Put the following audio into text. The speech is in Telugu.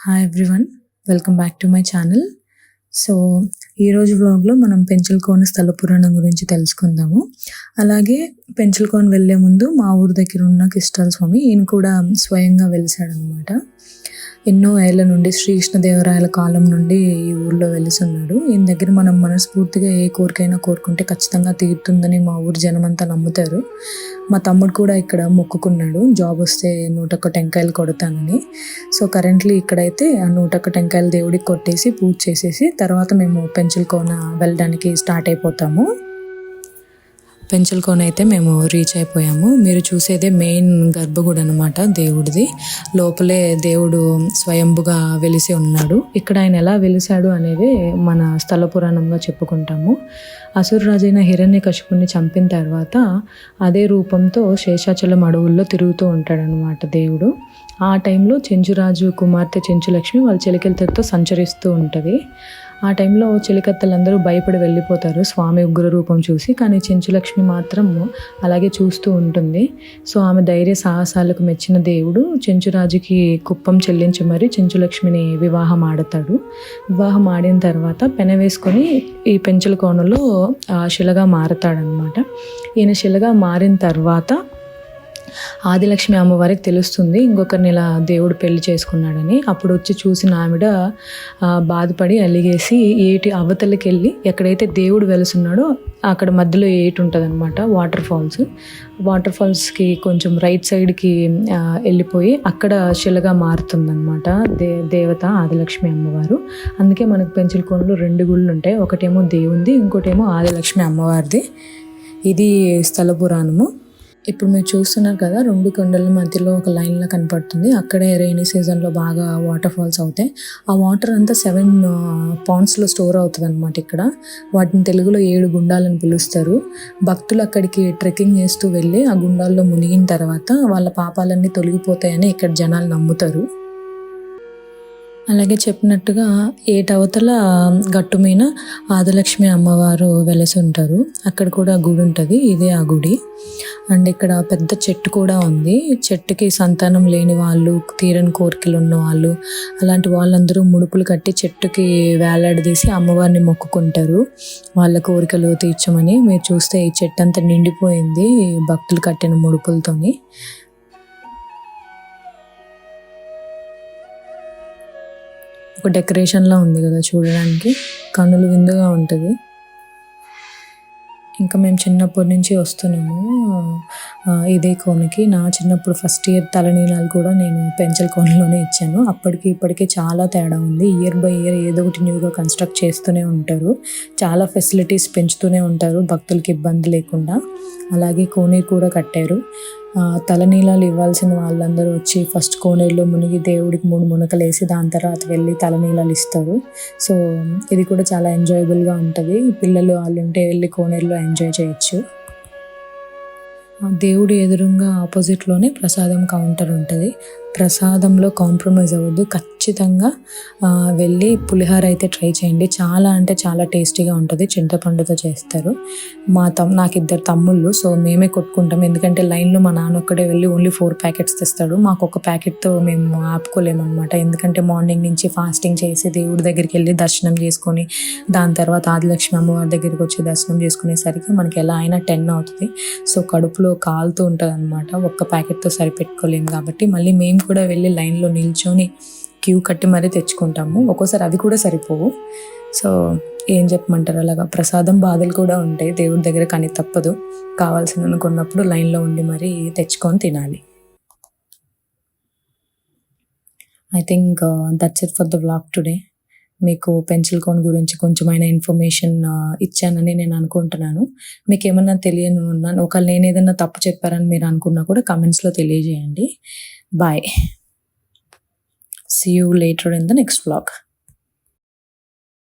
Hi everyone, welcome back to my channel. So ఈరోజు వ్లాగ్లో మనం పెంచలకోన స్థల పురాణం గురించి తెలుసుకుందాము. అలాగే పెంచలకోన వెళ్ళే ముందు మా ఊరు దగ్గర ఉన్న కిష్టాల స్వామి ఈయన కూడా స్వయంగా వెలిసాడనమాట. ఎన్నో ఏళ్ల నుండి శ్రీకృష్ణదేవరాయల కాలం నుండి ఈ ఊర్లో వెలిసున్నాడు. ఈయన దగ్గర మనం మనస్ఫూర్తిగా ఏ కోరికైనా కోరుకుంటే ఖచ్చితంగా తీరుతుందని మా ఊరు జనమంతా నమ్ముతారు. మా తమ్ముడు కూడా ఇక్కడ మొక్కుకున్నాడు, జాబ్ వస్తే 101 టెంకాయలు కొడతానని. సో కరెంట్లీ ఇక్కడైతే ఆ 101 టెంకాయలు దేవుడికి కొట్టేసి పూజ చేసేసి తర్వాత మేము పెంచలకోన వెళ్ళడానికి స్టార్ట్ అయిపోతాము. పెంచలకోన అయితే మేము రీచ్ అయిపోయాము. మీరు చూసేదే మెయిన్ గర్భగుడి అనమాట దేవుడిది. లోపలే దేవుడు స్వయంభుగా వెలిసి ఉన్నాడు. ఇక్కడ ఆయన ఎలా వెలిసాడు అనేది మన స్థల పురాణంగా చెప్పుకుంటాము. అసురరాజైన హిరణ్యకశిపుని చంపిన తర్వాత అదే రూపంతో శేషాచలం అడవుల్లో తిరుగుతూ ఉంటాడనమాట దేవుడు. ఆ టైంలో చెంచురాజు కుమార్తె చెంచులక్ష్మి వాళ్ళ చెలికత్తెలతో సంచరిస్తూ ఉంటుంది. ఆ టైంలో చెలికత్తెలందరూ భయపడి వెళ్ళిపోతారు స్వామి ఉగ్ర రూపం చూసి. కానీ చెంచులక్ష్మి మాత్రం అలాగే చూస్తూ ఉంటుంది. సో ఆమె ధైర్య సాహసాలకు మెచ్చిన దేవుడు చెంచురాజుకి కుప్పం చెల్లించి మరి చెంచులక్ష్మిని వివాహం ఆడతాడు. వివాహం ఆడిన తర్వాత పెన వేసుకొని ఈ పెంచలకోనలో శిలగా మారతాడనమాట. ఈయన శిలగా మారిన తర్వాత ఆదిలక్ష్మి అమ్మవారికి తెలుస్తుంది ఇంకొకరిని ఇలా దేవుడు పెళ్లి చేసుకున్నాడని. అప్పుడు వచ్చి చూసిన ఆవిడ బాధపడి అలిగేసి ఏటి అవతలకి వెళ్ళి ఎక్కడైతే దేవుడు వెలుసున్నాడో అక్కడ మధ్యలో ఏటి ఉంటుంది అనమాట, వాటర్ ఫాల్స్కి కొంచెం రైట్ సైడ్కి వెళ్ళిపోయి అక్కడ శిలగా మారుతుందన్నమాట దేవత ఆదిలక్ష్మి అమ్మవారు. అందుకే మనకు పెంచలకోనలో 2 గుళ్ళు ఉంటాయి, ఒకటేమో దేవుంది, ఇంకోటేమో ఆదిలక్ష్మి అమ్మవారిది. ఇది స్థల పురాణము. ఇప్పుడు మీరు చూస్తున్నారు కదా, 2 కొండల మధ్యలో ఒక లైన్లా కనపడుతుంది. అక్కడే రైనీ సీజన్లో బాగా వాటర్ ఫాల్స్ అవుతాయి. ఆ వాటర్ అంతా 7 పాండ్స్లో స్టోర్ అవుతుంది అనమాట. ఇక్కడ వాటిని తెలుగులో 7 గుండాలని పిలుస్తారు. భక్తులు అక్కడికి ట్రెక్కింగ్ చేస్తూ వెళ్ళి ఆ గుండాల్లో మునిగిన తర్వాత వాళ్ళ పాపాలన్నీ తొలగిపోతాయని ఇక్కడ జనాలు నమ్ముతారు. అలాగే చెప్పినట్టుగా ఏటవతల గట్టు మీద ఆదిలక్ష్మి అమ్మవారు వెలసి ఉంటారు. అక్కడ కూడా గుడి ఉంటుంది, ఇదే ఆ గుడి. అండ్ ఇక్కడ పెద్ద చెట్టు కూడా ఉంది. చెట్టుకి సంతానం లేని వాళ్ళు, తీరని కోరికలు ఉన్న వాళ్ళు, అలాంటి వాళ్ళందరూ ముడుపులు కట్టి చెట్టుకి వేలాడదీసి అమ్మవారిని మొక్కుకుంటారు వాళ్ళ కోరికలు తీర్చమని. మీరు చూస్తే ఈ చెట్టు అంతా నిండిపోయింది భక్తులు కట్టిన ముడుపులతోని. ఒక డెకరేషన్లా ఉంది కదా చూడడానికి, కన్నులు విందుగా ఉంటుంది. ఇంకా మేము చిన్నప్పటి నుంచి వస్తున్నాము ఇదే కోనకి. నా చిన్నప్పుడు ఫస్ట్ ఇయర్ తలనీలాలు కూడా నేను పెంచలకోనలోనే ఇచ్చాను. అప్పటికి ఇప్పటికే చాలా తేడా ఉంది. ఇయర్ బై ఇయర్ ఏదో ఒకటి న్యూగా కన్స్ట్రక్ట్ చేస్తూనే ఉంటారు, చాలా ఫెసిలిటీస్ పెంచుతూనే ఉంటారు భక్తులకి ఇబ్బంది లేకుండా. అలాగే కోనేరు కూడా కట్టారు. తలనీలాలు ఇవ్వాల్సిన వాళ్ళందరూ వచ్చి ఫస్ట్ కోనేరులో మునిగి దేవుడికి 3 మునకలు వేసి దాని తర్వాత వెళ్ళి తలనీలాలు ఇస్తారు. సో ఇది కూడా చాలా ఎంజాయబుల్గా ఉంటుంది. పిల్లలు వాళ్ళు ఉంటే వెళ్ళి కోనేరులో ఎంజాయ్ చేయొచ్చు. దేవుడి ఎదురుగా ఆపోజిట్లోనే ప్రసాదం కౌంటర్ ఉంటుంది. ప్రసాదంలో కాంప్రమైజ్ అవ్వద్దు, ఖచ్చితంగా వెళ్ళి పులిహోర అయితే ట్రై చేయండి. చాలా అంటే చాలా టేస్టీగా ఉంటుంది. చింతపండుతో చేస్తారు. నాకు 2 తమ్ముళ్ళు, సో మేమే కొట్టుకుంటాం. ఎందుకంటే లైన్లో మా నాన్న ఒక్కడే వెళ్ళి ఓన్లీ 4 ప్యాకెట్స్ తెస్తాడు. మాకు ఒక ప్యాకెట్తో మేము ఆపుకోలేమన్నమాట. ఎందుకంటే మార్నింగ్ నుంచి ఫాస్టింగ్ చేసి దేవుడి దగ్గరికి వెళ్ళి దర్శనం చేసుకొని దాని తర్వాత ఆదిలక్ష్మి అమ్మవారి దగ్గరికి వచ్చి దర్శనం చేసుకునేసరికి మనకి ఎలా అయినా 10 అవుతుంది. సో కడుపులో కాలుతూ ఉంటుంది అనమాట. ఒక్క ప్యాకెట్తో సరిపెట్టుకోలేము కాబట్టి మళ్ళీ మేము కూడా వెళ్ళి లైన్లో నిల్చొని క్యూ కట్టి మరీ తెచ్చుకుంటాము. ఒక్కోసారి అవి కూడా సరిపోవు. సో ఏం చెప్పమంటారు, అలాగా ప్రసాదం బాధలు కూడా ఉంటాయి దేవుడి దగ్గర, కానీ తప్పదు. కావాల్సింది అనుకున్నప్పుడు లైన్లో ఉండి మరీ తెచ్చుకొని తినాలి. I think that's it for the vlog today. మీకు పెంచలకోన గురించి కొంచెమైనా ఇన్ఫర్మేషన్ ఇచ్చానని నేను అనుకుంటున్నాను. మీకు ఏమన్నా తెలియని ఉన్నాను, ఒకవేళ నేను ఏదైనా తప్పు చెప్పారని మీరు అనుకున్నా కూడా కమెంట్స్లో తెలియజేయండి. Bye. See you later in the next vlog.